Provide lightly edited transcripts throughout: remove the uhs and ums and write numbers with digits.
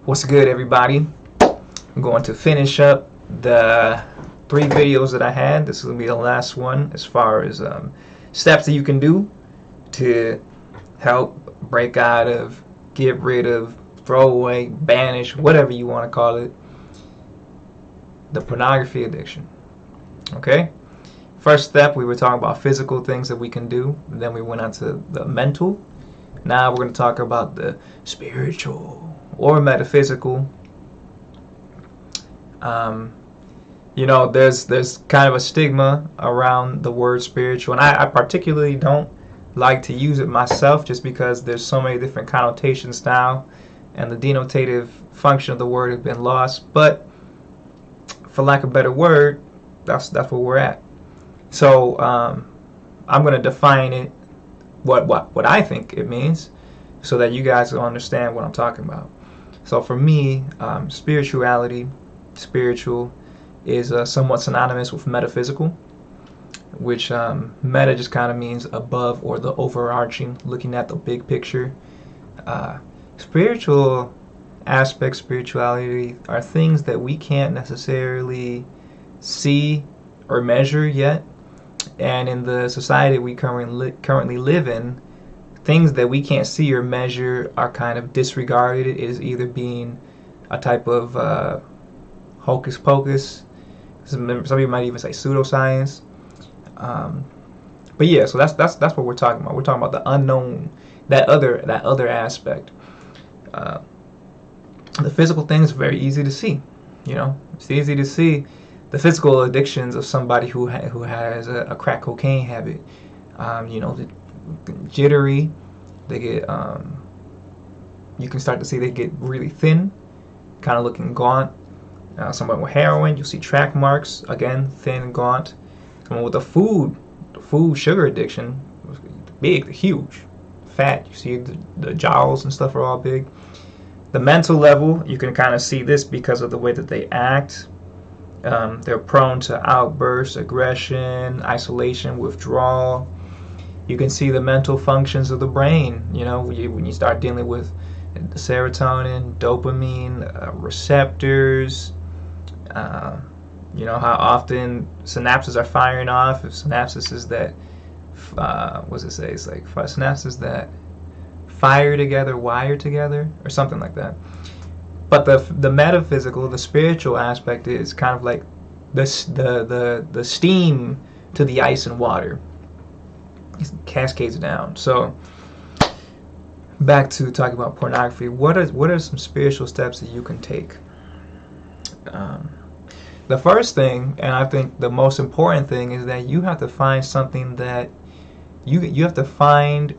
What's good, everybody? I'm going to finish up the 3 videos that I had. This is going to be the last one as far as steps that you can do to help break out of, get rid of, throw away, banish, whatever you want to call it, the pornography addiction. Okay? First step, we were talking about physical things that we can do. Then we went on to the mental. Now we're going to talk about the spiritual or metaphysical. There's kind of a stigma around the word spiritual, and I particularly don't like to use it myself, just because there's so many different connotations now, and the denotative function of the word has been lost. But for lack of a better word, that's where we're at. So I'm going to define it, what I think it means, so that you guys will understand what I'm talking about. So for me, spiritual is somewhat synonymous with metaphysical, which meta just kind of means above, or the overarching, looking at the big picture. Spiritual aspects, spirituality, are things that we can't necessarily see or measure yet. And in the society we currently live in, things that we can't see or measure are kind of disregarded. It is either being a type of hocus pocus. Some people might even say pseudoscience. But yeah, so that's what we're talking about. We're talking about the unknown, that other aspect. The physical things are very easy to see. It's easy to see the physical addictions of somebody who has a crack cocaine habit. Jittery. They get you can start to see they get really thin, kind of looking gaunt. Someone with heroin, you'll see track marks, again, thin and gaunt. Someone with the food sugar addiction, big, huge, fat. You see the jowls and stuff are all big. The mental level, you can kind of see this because of the way that they act. They're prone to outbursts, aggression, isolation, withdrawal. You can see the mental functions of the brain, when you start dealing with serotonin, dopamine, receptors, how often synapses are firing off. If synapses is that, what does it say? It's like synapses that fire together, wire together, or something like that. But the metaphysical, the spiritual aspect is kind of like the steam to the ice and water. It cascades down. So back to talking about pornography. What are some spiritual steps that you can take? The first thing, and I think the most important thing, is that you have to find something that you have to find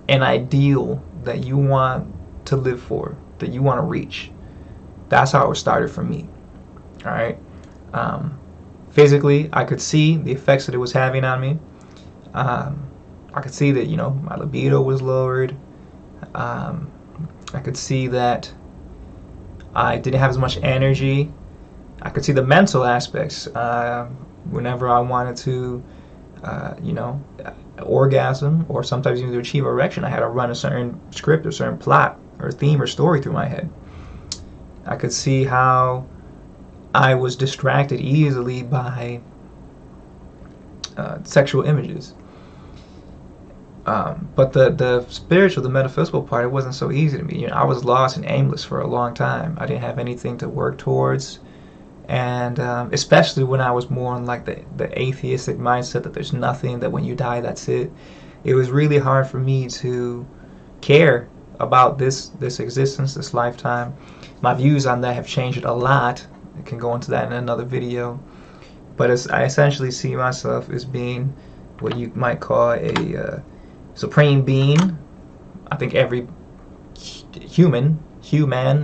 an ideal that you want to live for, that you want to reach. That's how it started for me. All right. Physically, I could see the effects that it was having on me. I could see that my libido was lowered. I could see that I didn't have as much energy. I could see the mental aspects. Whenever I wanted to, orgasm, or sometimes even to achieve erection, I had to run a certain script, a certain plot, or theme, or story through my head. I could see how I was distracted easily by sexual images. But the spiritual, the metaphysical part, it wasn't so easy to me. I was lost and aimless for a long time. I didn't have anything to work towards. And especially when I was more in like the atheistic mindset that there's nothing, that when you die, that's it. It was really hard for me to care about this existence, this lifetime. My views on that have changed a lot. I can go into that in another video. But I essentially see myself as being what you might call a supreme being. I think every human,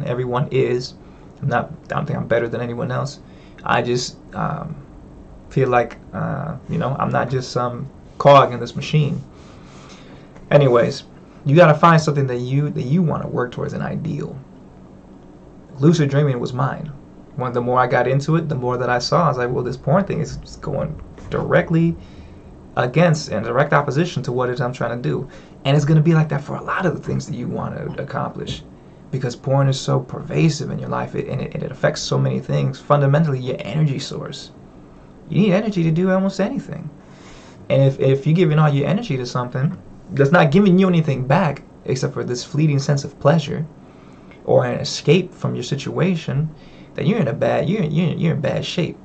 everyone is. I don't think I'm better than anyone else. I just feel like I'm not just some cog in this machine. Anyways, you gotta find something that you want to work towards, an ideal. Lucid dreaming was mine. The more I got into it, the more that I saw, I was like, well, this porn thing is just going directly against and direct opposition to what it is I'm trying to do. And it's going to be like that for a lot of the things that you want to accomplish. because porn is so pervasive in your life, and it affects so many things. Fundamentally, your energy source. You need energy to do almost anything. And if you're giving all your energy to something that's not giving you anything back except for this fleeting sense of pleasure or an escape from your situation, then you're in bad shape.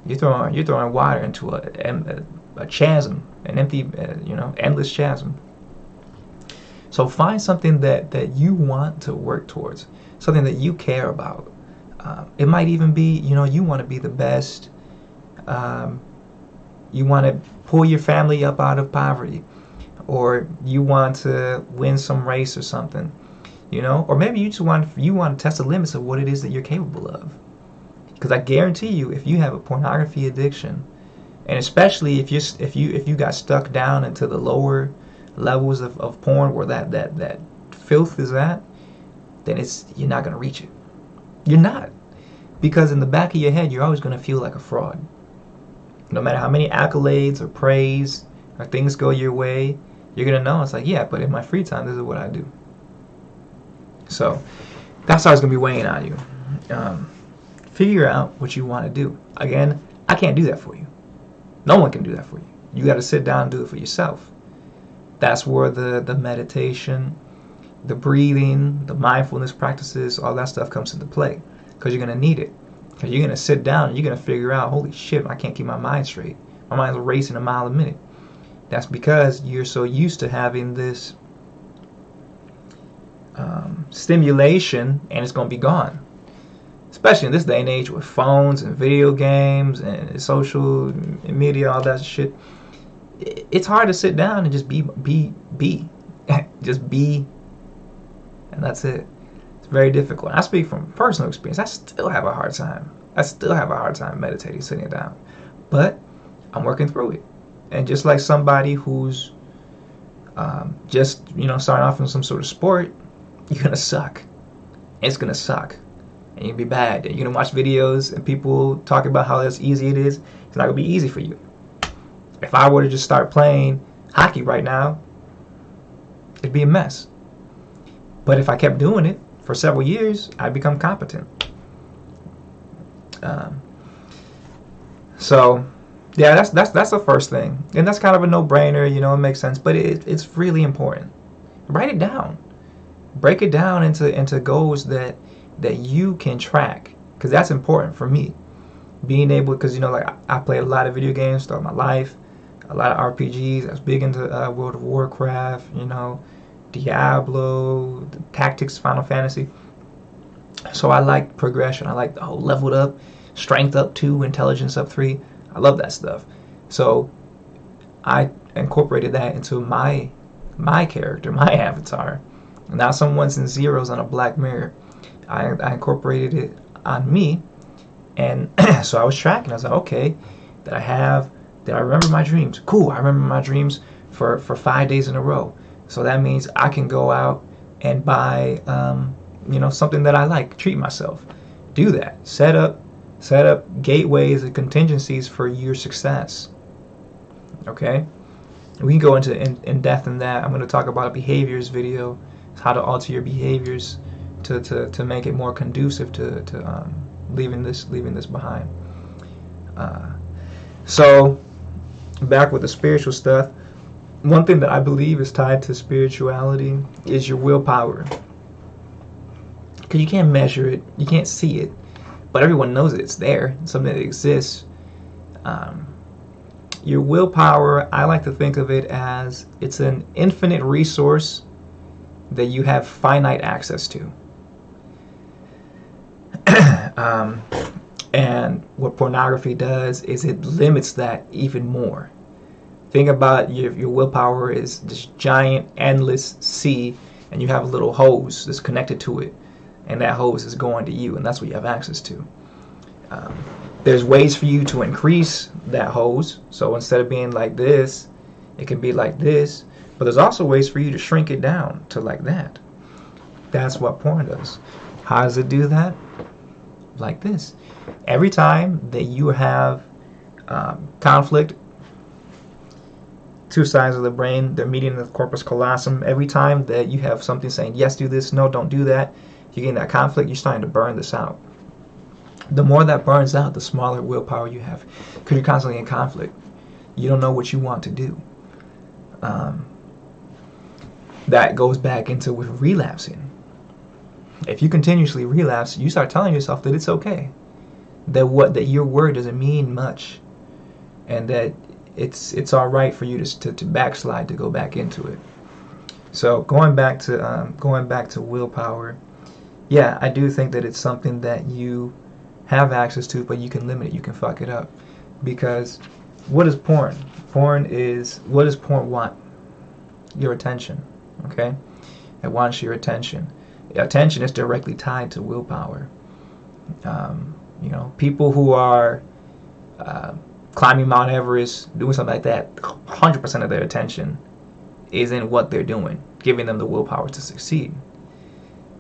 You're throwing water into a chasm, an empty, endless chasm. So find something that you want to work towards, something that you care about. It might even be, you want to be the best. You want to pull your family up out of poverty, or you want to win some race or something, or maybe you just want to test the limits of what it is that you're capable of. Because I guarantee you, if you have a pornography addiction, and especially if you got stuck down into the lower levels of porn where that filth is at, then you're not going to reach it. You're not. Because in the back of your head, you're always going to feel like a fraud. No matter how many accolades or praise or things go your way, you're going to know it's like, yeah, but in my free time, this is what I do. So that's how it's going to be weighing on you. Figure out what you want to do. Again, I can't do that for you. No one can do that for you. You got to sit down and do it for yourself. That's where the meditation, the breathing, the mindfulness practices, all that stuff comes into play. Because you're going to need it. Because you're going to sit down and you're going to figure out, holy shit, I can't keep my mind straight. My mind's racing a mile a minute. That's because you're so used to having this stimulation, and it's going to be gone. Especially in this day and age with phones and video games and social media, all that shit. It's hard to sit down and just be. Just be. And that's it. It's very difficult. I speak from personal experience. I still have a hard time. Meditating, sitting down. But I'm working through it. And just like somebody who's just, starting off in some sort of sport, you're going to suck. It's going to suck. And you'll be bad. You're going to watch videos and people talk about how easy it is. It's not going to be easy for you. If I were to just start playing hockey right now, it'd be a mess. But if I kept doing it for several years, I'd become competent. So, yeah, that's the first thing. And that's kind of a no-brainer, it makes sense. But it's really important. Write it down. Break it down into goals that you can track. Because that's important for me. Being able, because, I played a lot of video games throughout my life. A lot of RPGs. I was big into World of Warcraft, Diablo, the Tactics, Final Fantasy. So I like progression. I like the whole leveled up, strength up 2, intelligence up 3. I love that stuff. So I incorporated that into my character, my avatar. Not some ones and zeros on a black mirror. I incorporated it on me. And so I was tracking. I was like, okay, did I remember my dreams? Cool, I remember my dreams for 5 days in a row. So that means I can go out and buy, something that I like, treat myself. Do that. Set up gateways and contingencies for your success. Okay? We can go into in depth in that. I'm going to talk about a behaviors video, how to alter your behaviors to make it more conducive to leaving this behind. So back with the spiritual stuff. One thing that I believe is tied to spirituality is your willpower. Because you can't measure it, you can't see it, but everyone knows it's there. It's something that exists. Your willpower, I like to think of it as it's an infinite resource that you have finite access to. And what pornography does is it limits that even more. Think about your willpower is this giant, endless sea, and you have a little hose that's connected to it, and that hose is going to you, and that's what you have access to. There's ways for you to increase that hose, so instead of being like this, it can be like this, but there's also ways for you to shrink it down to like that. That's what porn does. How does it do that? Like this. Every time that you have conflict, two sides of the brain, they're meeting in the corpus callosum. Every time that you have something saying, yes, do this, no, don't do that, you get in that conflict, you're starting to burn this out. The more that burns out, the smaller willpower you have, because you're constantly in conflict. You don't know what you want to do. That goes back into with relapsing. If you continuously relapse, you start telling yourself that it's okay, that your word doesn't mean much, and that it's all right for you to backslide, to go back into it. So going back to willpower, yeah, I do think that it's something that you have access to, but you can limit it. You can fuck it up, because what is porn? What does porn want? Your attention. Okay, it wants your attention. Attention is directly tied to willpower. People who are climbing Mount Everest, doing something like that, 100% of their attention is in what they're doing, giving them the willpower to succeed.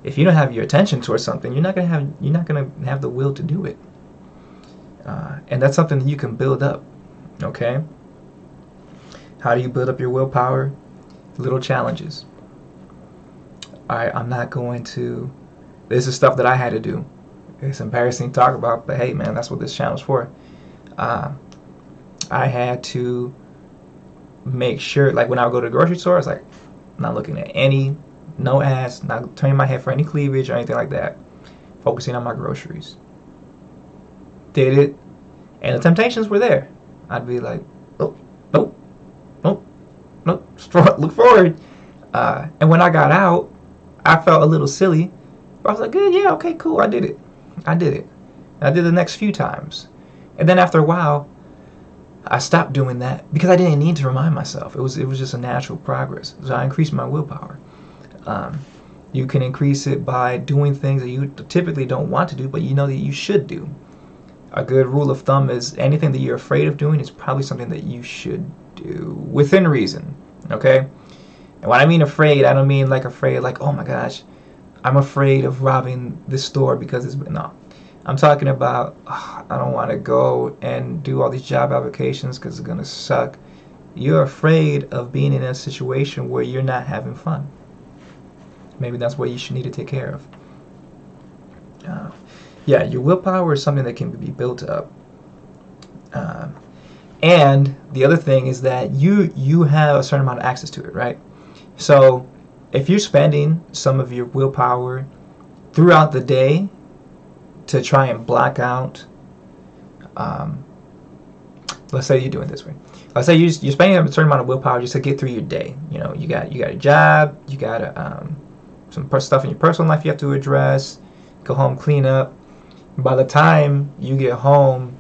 If you don't have your attention towards something, you're not gonna have the will to do it, and that's something that you can build up. Okay. How do you build up your willpower? Little challenges. I'm not going to. This is stuff that I had to do. It's embarrassing to talk about, but hey, man, that's what this channel's for. I had to make sure, like when I would go to the grocery store, it's like, I'm not looking at no ads, not turning my head for any cleavage or anything like that. Focusing on my groceries. Did it, and the temptations were there. I'd be like, oh, nope, nope, nope, look forward. And when I got out, I felt a little silly. But I was like, good, yeah, okay, cool, I did it. I did the next few times. And then after a while, I stopped doing that because I didn't need to remind myself. It was just a natural progress. So I increased my willpower. You can increase it by doing things that you typically don't want to do, but you know that you should do. A good rule of thumb is anything that you're afraid of doing is probably something that you should do within reason. Okay? And when I mean afraid, I don't mean like afraid like, oh my gosh, I'm afraid of robbing this store because it's no. I'm talking about, I don't want to go and do all these job applications because it's going to suck. You're afraid of being in a situation where you're not having fun. Maybe that's what you should need to take care of. Yeah, your willpower is something that can be built up. And the other thing is that you have a certain amount of access to it, right? So if you're spending some of your willpower throughout the day to try and block out, let's say you do it this way. Let's say you're spending a certain amount of willpower just to get through your day. You know, you got a job, you got some stuff in your personal life you have to address, go home, clean up. By the time you get home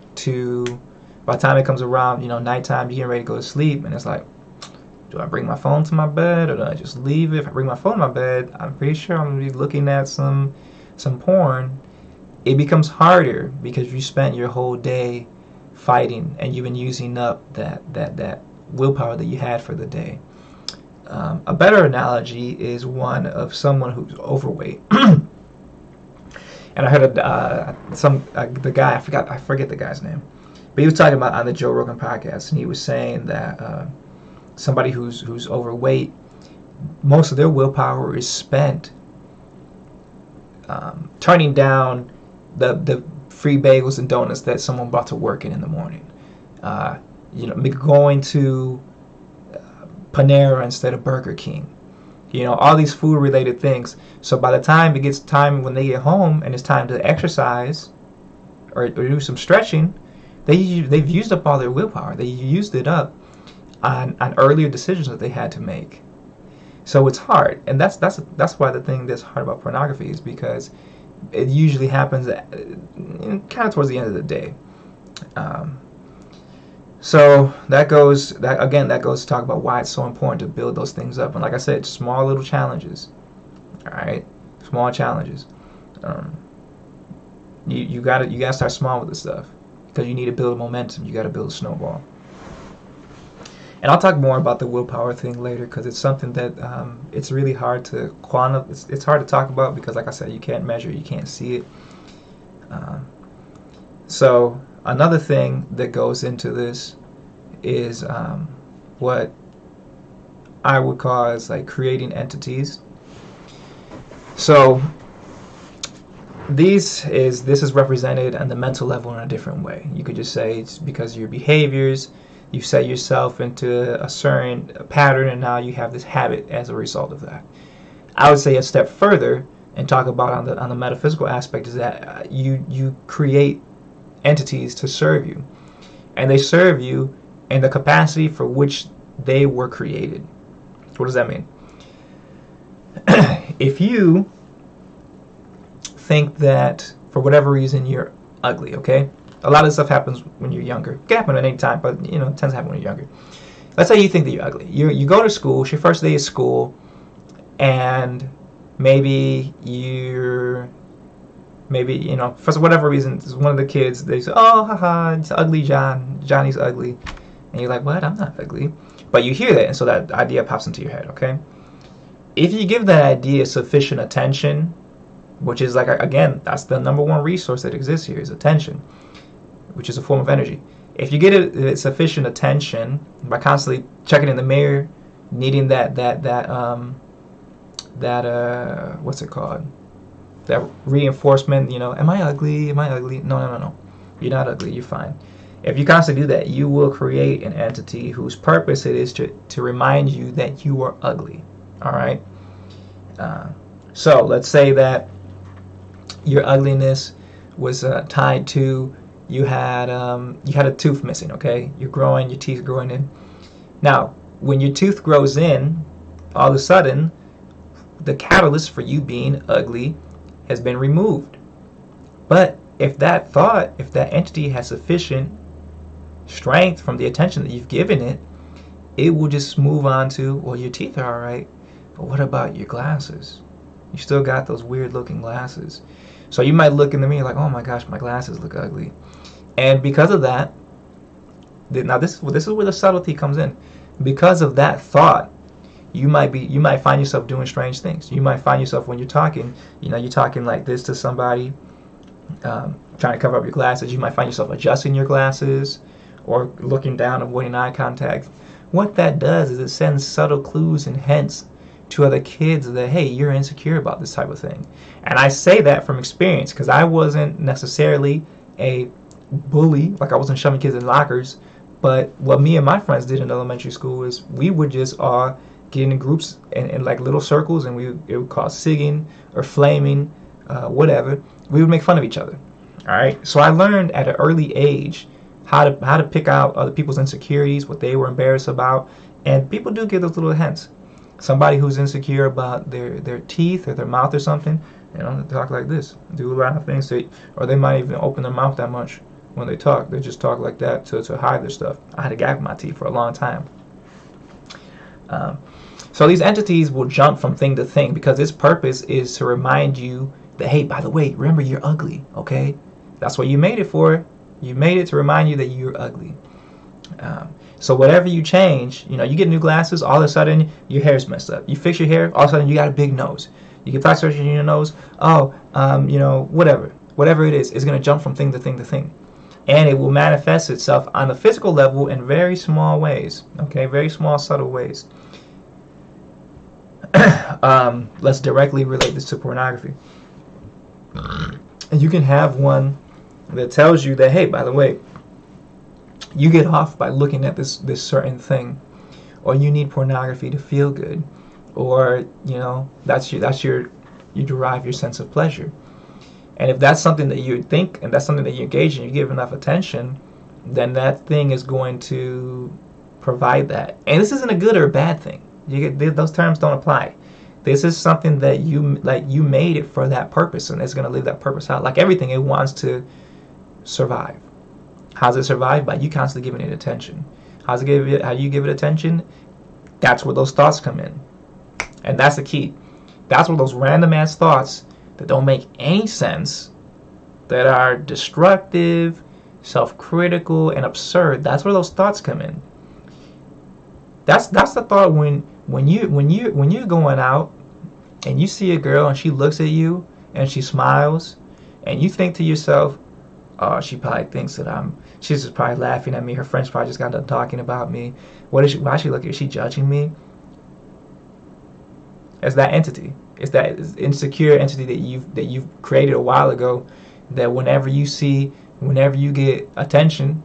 by the time it comes around, nighttime, you're getting ready to go to sleep, and it's like, do I bring my phone to my bed or do I just leave it? If I bring my phone to my bed, I'm pretty sure I'm going to be looking at some porn. It becomes harder because you spent your whole day fighting and you've been using up that willpower that you had for the day. A better analogy is one of someone who's overweight. And I heard the guy, I forget the guy's name, but he was talking about on the Joe Rogan podcast, and he was saying that somebody who's overweight, most of their willpower is spent turning down the free bagels and donuts that someone brought to work in the morning. Going to Panera instead of Burger King. All these food-related things. So by the time it gets time when they get home and it's time to exercise or do some stretching, they've used up all their willpower. They used it up on earlier decisions that they had to make. So it's hard, and that's why the thing that's hard about pornography is because it usually happens kind of towards the end of the day. So that goes to talk about why it's so important to build those things up. And like I said, small little challenges. All right, small challenges. You gotta start small with this stuff because you need to build momentum. You got to build a snowball. And I'll talk more about the willpower thing later because it's something that it's really hard to quantify. It's hard to talk about because, like I said, you can't measure, you can't see it. So another thing that goes into this is what I would call as like creating entities. So this is represented on the mental level in a different way. You could just say it's because of your behaviors, you set yourself into a certain pattern, and now you have this habit as a result of that. I would say a step further and talk about on the metaphysical aspect is that you create entities to serve you, and they serve you in the capacity for which they were created. What does that mean? If you think that for whatever reason you're ugly, okay? A lot of stuff happens when you're younger. It can happen at any time, but it tends to happen when you're younger. Let's say you think that you're ugly. You go to school, it's your first day of school, and maybe for whatever reason, one of the kids, they say, oh, haha, it's ugly Johnny's ugly. And you're like, what? I'm not ugly. But you hear that, and so that idea pops into your head, okay? If you give that idea sufficient attention, which is like, again, that's the number one resource that exists here, is attention, which is a form of energy. If you get it sufficient attention by constantly checking in the mirror, needing that what's it called? That reinforcement, am I ugly? Am I ugly? No. You're not ugly. You're fine. If you constantly do that, you will create an entity whose purpose it is to remind you that you are ugly. All right? So let's say that your ugliness was tied to you had a tooth missing, okay? You're growing, your teeth growing in. Now, when your tooth grows in, all of a sudden, the catalyst for you being ugly has been removed. But if that entity has sufficient strength from the attention that you've given it, it will just move on to, well, your teeth are all right, but what about your glasses? You still got those weird looking glasses. So you might look in the mirror like, oh my gosh, my glasses look ugly. And because of that, now this is where the subtlety comes in. Because of that thought, you might find yourself doing strange things. You might find yourself when you're talking, you're talking like this to somebody, trying to cover up your glasses. You might find yourself adjusting your glasses or looking down, avoiding eye contact. What that does is it sends subtle clues and hints to other kids that, hey, you're insecure about this type of thing. And I say that from experience because I wasn't necessarily a bully, like I wasn't shoving kids in lockers, but what me and my friends did in elementary school is we would just get in groups in like little circles, and it would call sigging or flaming, whatever. We would make fun of each other. All right. So I learned at an early age how to pick out other people's insecurities, what they were embarrassed about, and people do get those little hints. Somebody who's insecure about their teeth or their mouth or something, they talk like this, do a lot of things, or they might even open their mouth that much when they talk. They just talk like that to hide their stuff. I had a gap in my teeth for a long time. So these entities will jump from thing to thing because its purpose is to remind you that, hey, by the way, remember you're ugly, okay? That's what you made it for. You made it to remind you that you're ugly. So whatever you change, you get new glasses, all of a sudden your hair's messed up. You fix your hair, all of a sudden you got a big nose. You get plastic surgery in your nose, whatever it is, it's going to jump from thing to thing to thing. And it will manifest itself on the physical level in very small ways, okay? Very small, subtle ways. Let's directly relate this to pornography. And you can have one that tells you that, hey, by the way, you get off by looking at this certain thing, or you need pornography to feel good, or you derive your sense of pleasure. And if that's something that you think and that's something that you engage in, you give enough attention, then that thing is going to provide that. And this isn't a good or a bad thing. Those terms don't apply. This is something that you made it for that purpose, and it's going to live that purpose out. Like everything, it wants to survive. How's it survive? By you constantly giving it attention. How you give it attention? That's where those thoughts come in. And that's the key. That's where those random ass thoughts that don't make any sense, that are destructive, self-critical, and absurd, that's where those thoughts come in. That's the thought when you're going out and you see a girl and she looks at you and she smiles and you think to yourself, oh, she probably thinks that she's just probably laughing at me. Her friends probably just got done talking about me. Why is she looking? Is she judging me? It's that entity. It's that insecure entity that you've created a while ago, that whenever you get attention,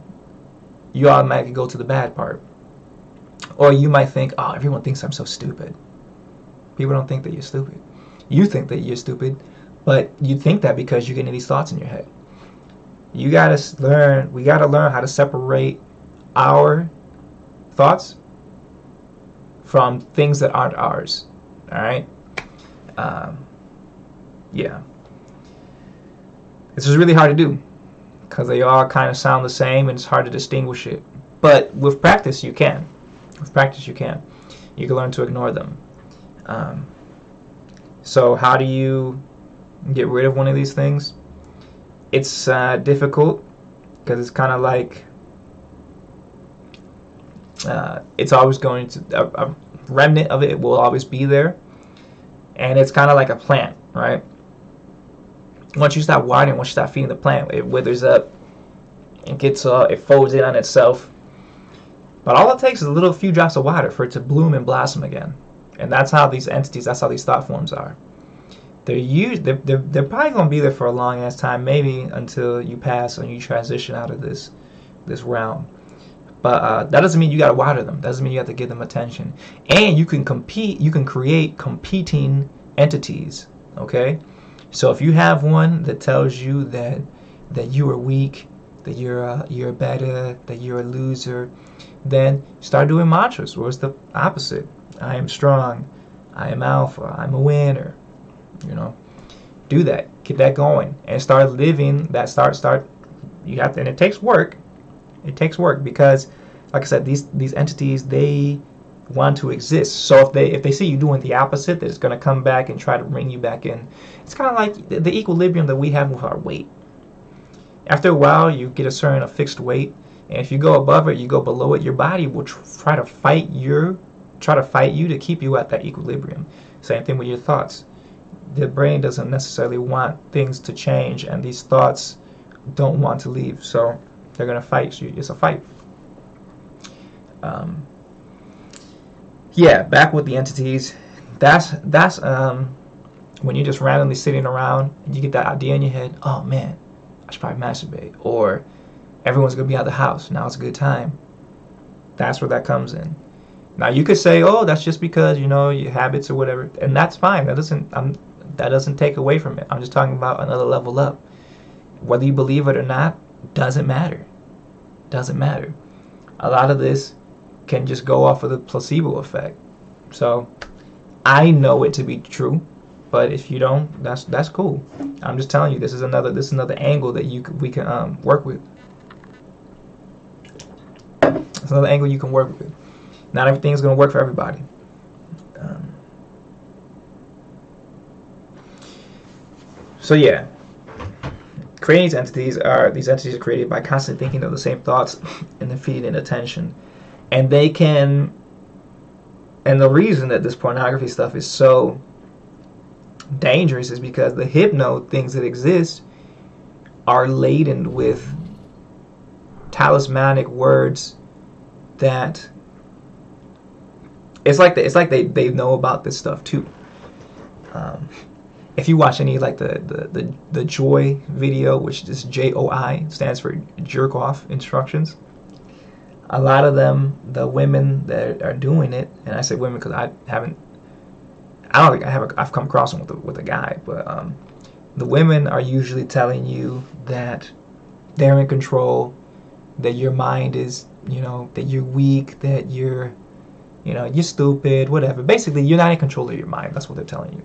you automatically go to the bad part. Or you might think, oh, everyone thinks I'm so stupid. People don't think that you're stupid. You think that you're stupid, but you think that because you're getting these thoughts in your head. We gotta learn how to separate our thoughts from things that aren't ours. All right? Yeah. This is really hard to do because they all kind of sound the same and it's hard to distinguish it. But with practice, you can. With practice, you can. You can learn to ignore them. So how do you get rid of one of these things? It's difficult because it's kind of like it's always going to, a remnant of it will always be there. And it's kind of like a plant, right? Once you stop watering, once you stop feeding the plant, it withers up. It folds in on itself. But all it takes is a little few drops of water for it to bloom and blossom again. And that's how these entities, that's how these thought forms are. They're probably going to be there for a long ass time, maybe until you pass and you transition out of this realm. But that doesn't mean you got to water them. That doesn't mean you have to give them attention. And you can create competing entities, okay? So if you have one that tells you that you are weak, that you're better, that you're a loser, then start doing mantras. What's the opposite? I am strong. I am alpha. I'm a winner. Do that. Get that going and start living that. Start. You have to, and it takes work. It takes work because, like I said, these entities, they want to exist. So if they see you doing the opposite, that it's going to come back and try to bring you back in. It's kind of like the equilibrium that we have with our weight. After a while, you get a fixed weight, and if you go above it, you go below it, your body will try to fight you to keep you at that equilibrium. Same thing with your thoughts. The brain doesn't necessarily want things to change, and these thoughts don't want to leave, so they're going to fight you. It's a fight. Yeah, back with the entities. That's when you're just randomly sitting around and you get that idea in your head. Oh man, I should probably masturbate, or everyone's going to be out of the house. Now it's a good time. That's where that comes in. Now you could say, oh, that's just because your habits or whatever, and that's fine. That doesn't take away from it. I'm just talking about another level up. Whether you believe it or not doesn't matter. Doesn't matter. A lot of this can just go off of the placebo effect. So I know it to be true, but if you don't, that's cool. I'm just telling you, this is another angle that we can work with. It's another angle you can work with. Not everything is going to work for everybody. So yeah, creating these entities are created by constantly thinking of the same thoughts and then feeding it attention. And they can, and the reason that this pornography stuff is so dangerous is because the hypno things that exist are laden with talismanic words that it's like they know about this stuff too. If you watch any like the Joy video, which is JOI, stands for jerk off instructions. A lot of them, the women that are doing it, and I say women because I don't think I've come across them with a guy, but the women are usually telling you that they're in control, that your mind is, that you're weak, that you're stupid, whatever. Basically, you're not in control of your mind. That's what they're telling you.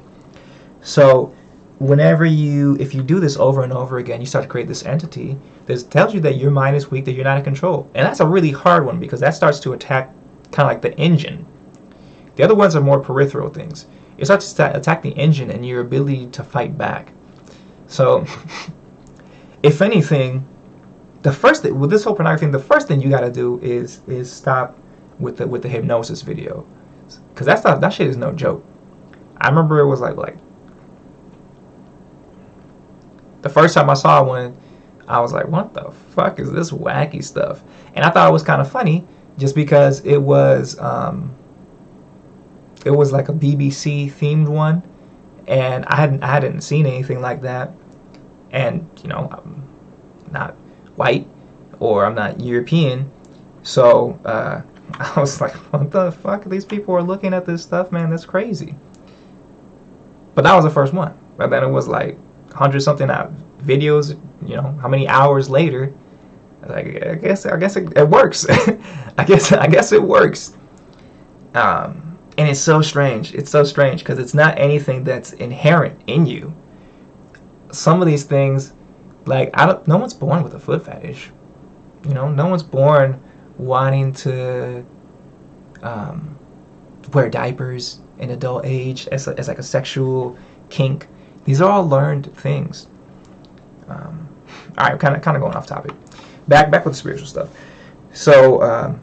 So if you do this over and over again, you start to create this entity that tells you that your mind is weak, that you're not in control. And that's a really hard one because that starts to attack kind of like the engine. The other ones are more peripheral things. It starts to attack the engine and your ability to fight back. So if anything, with this whole pornography thing, the first thing you got to do is stop with the hypnosis video, because that shit is no joke. I remember it was like the first time I saw one, I was like, what the fuck is this wacky stuff? And I thought it was kind of funny just because it was like a BBC themed one, and I hadn't seen anything like that. And you know, I'm not white or I'm not European, so I was like, what the fuck? These people are looking at this stuff, man. That's crazy. But that was the first one. But then it was like 100 something videos. You know, how many hours later? Like, I guess it works. I guess it works. And it's so strange. It's so strange because it's not anything that's inherent in you. Some of these things, like, no one's born with a foot fetish. You know, no one's born wanting to wear diapers in adult age as like a sexual kink. These are all learned things. All right, kind of going off topic. Back with the spiritual stuff. So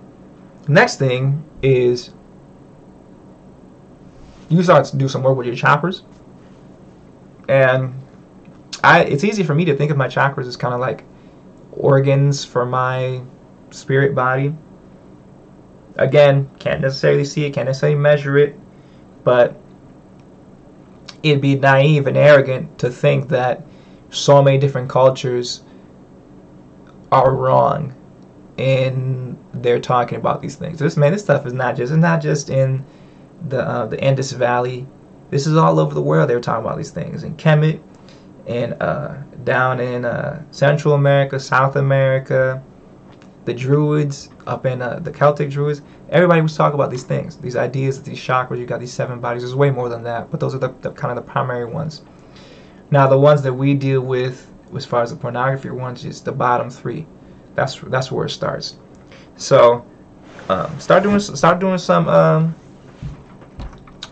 next thing is you start to do some work with your chakras, and it's easy for me to think of my chakras as kind of like organs for my spirit body. Again, can't necessarily see it, can't necessarily measure it, but it'd be naive and arrogant to think that so many different cultures are wrong in their talking about these things. This stuff is not just in the Indus Valley. This is all over the world. They're talking about these things in Kemet, and down in Central America, South America, the Druids up in the Celtic Druids. Everybody was talking about these things, these ideas, these chakras. You got these 7 bodies. There's way more than that, but those are the kind of the primary ones. Now, the ones that we deal with, as far as the pornography ones, is the bottom 3. That's where it starts. So, start doing some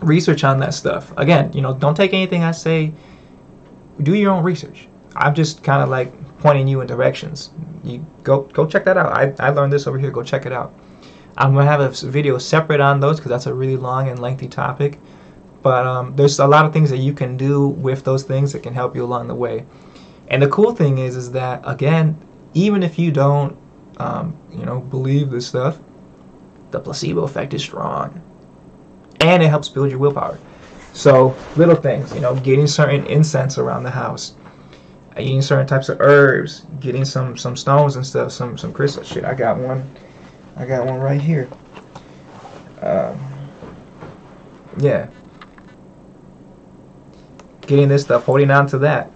research on that stuff. Again, you know, don't take anything I say. Do your own research. I'm just kind of like pointing you in directions. You go check that out. I learned this over here. Go check it out. I'm gonna have a video separate on those because that's a really long and lengthy topic. But there's a lot of things that you can do with those things that can help you along the way. And the cool thing is that, again, even if you don't, believe this stuff, the placebo effect is strong, and it helps build your willpower. So little things, you know, getting certain incense around the house, eating certain types of herbs, getting some stones and stuff, some crystal shit. I got one right here. Yeah. Getting this stuff, holding on to that.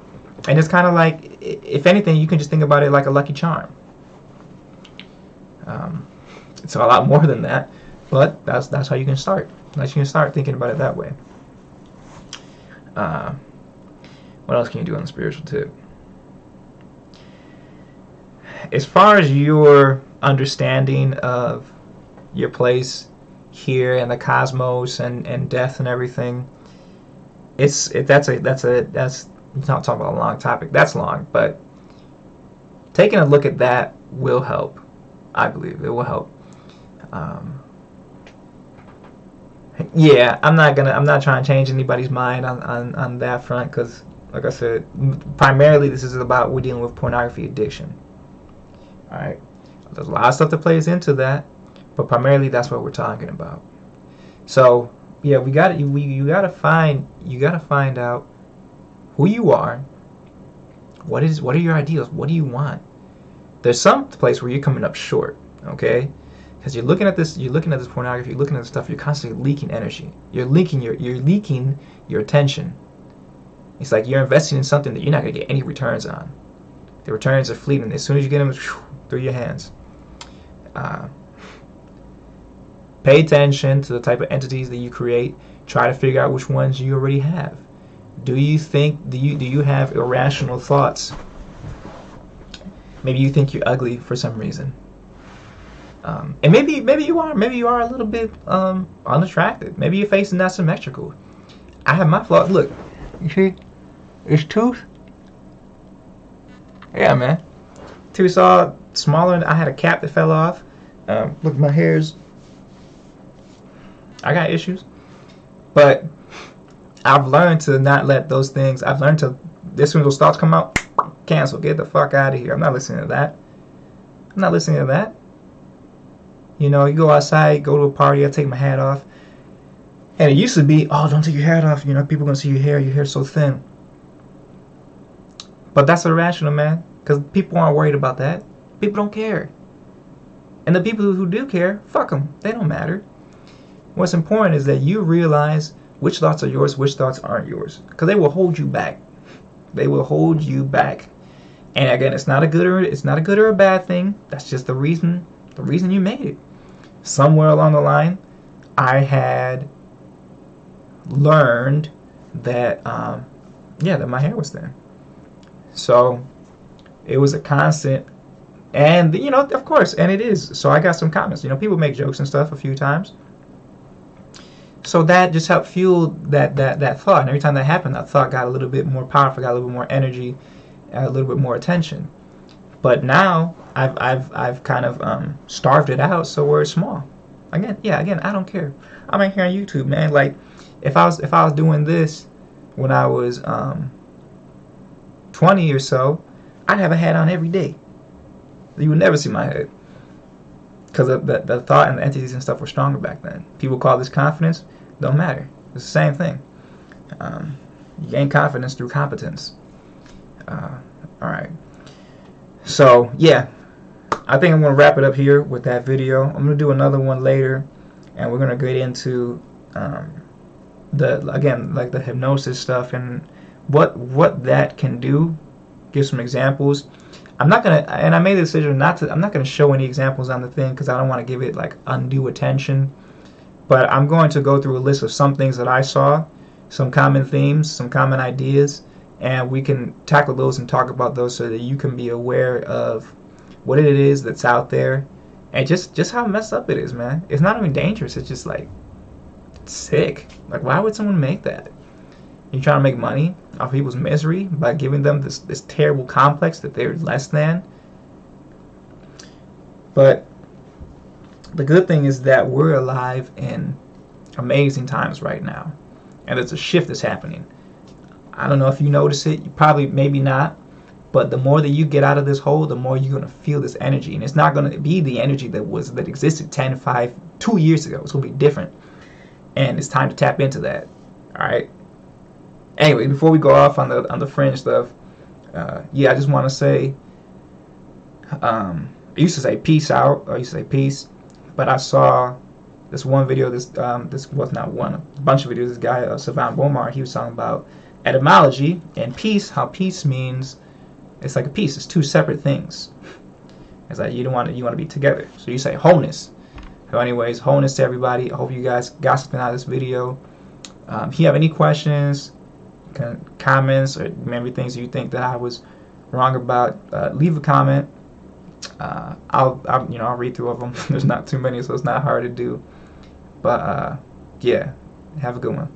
And it's kind of like, if anything, you can just think about it like a lucky charm. It's a lot more than that, but that's how you can start. You can start thinking about it that way. What else can you do on the spiritual tip? As far as your understanding of your place here and the cosmos and death and everything, that's not talking about a long topic. That's long, but taking a look at that will help. I believe it will help. Yeah, I'm not trying to change anybody's mind on that front, because, like I said, primarily this is about, we're dealing with pornography addiction. All right, there's a lot of stuff that plays into that, but primarily that's what we're talking about. So yeah, you gotta find out who you are. What are your ideals? What do you want? There's some place where you're coming up short, okay? Because you're looking at this pornography, you're looking at this stuff, you're constantly leaking energy. You're leaking your attention. It's like you're investing in something that you're not gonna get any returns on. The returns are fleeting. As soon as you get them, through your hands. Pay attention to the type of entities that you create. Try to figure out which ones you already have. Do you have irrational thoughts? Maybe you think you're ugly for some reason. And maybe you are a little bit unattractive. Maybe your face is not symmetrical. I have my flaws. Look, you see, it's tooth. Yeah, man. Tooth's all smaller, and I had a cap that fell off. Look, my hair's. I got issues, but I've learned to not let those things. I've learned to. As soon as those thoughts come out, cancel. Get the fuck out of here. I'm not listening to that. I'm not listening to that. You know, you go outside, go to a party, I take my hat off. And it used to be, oh, don't take your hair off. You know, people gonna see your hair. Your hair's so thin. But that's irrational, man. Because people aren't worried about that. People don't care. And the people who do care, fuck them. They don't matter. What's important is that you realize which thoughts are yours, which thoughts aren't yours. Because they will hold you back. They will hold you back. And again, it's not a good or a bad thing. That's just the reason you made it. Somewhere along the line, I had learned that that my hair was thin. So it was a constant, and you know, of course, and it is. So I got some comments. You know, people make jokes and stuff a few times. So that just helped fuel that thought. And every time that happened, that thought got a little bit more powerful, got a little bit more energy, a little bit more attention. But now I've kind of starved it out, so where it's small. Again, I don't care. I'm out here on YouTube, man. Like if I was doing this when I was 20 or so, I'd have a hat on every day. You would never see my head. Because the thought and the entities and stuff were stronger back then. People call this confidence. Don't matter. It's the same thing. You gain confidence through competence. Alright. So, yeah. I think I'm going to wrap it up here with that video. I'm going to do another one later. And we're going to get into, the hypnosis stuff and what that can do. Give some examples. I'm not gonna, and I made the decision not to. I'm not gonna show any examples on the thing because I don't want to give it like undue attention. But I'm going to go through a list of some things that I saw, some common themes, some common ideas, and we can tackle those and talk about those so that you can be aware of what it is that's out there, and just how messed up it is, man. It's not even dangerous. It's just like it's sick. Like, why would someone make that? You're trying to make money off people's misery by giving them this terrible complex that they're less than. But the good thing is that we're alive in amazing times right now. And there's a shift that's happening. I don't know if you notice it. You probably, maybe not. But the more that you get out of this hole, the more you're going to feel this energy. And it's not going to be the energy that existed 10, 5, 2 years ago. It's going to be different. And it's time to tap into that. All right? Anyway, before we go off on the fringe stuff, I just want to say, I used to say peace out, or I used to say peace, but I saw this one video, this was not one, a bunch of videos, this guy, Savant Bomar, he was talking about etymology and peace, how peace means, it's like a piece, it's two separate things. It's like you want to be together, so you say wholeness. So anyways, wholeness to everybody. I hope you guys got something out of this video. If you have any questions, comments, or maybe things you think that I was wrong about, leave a comment. I'll read through of them. There's not too many, so it's not hard to do. But yeah, have a good one.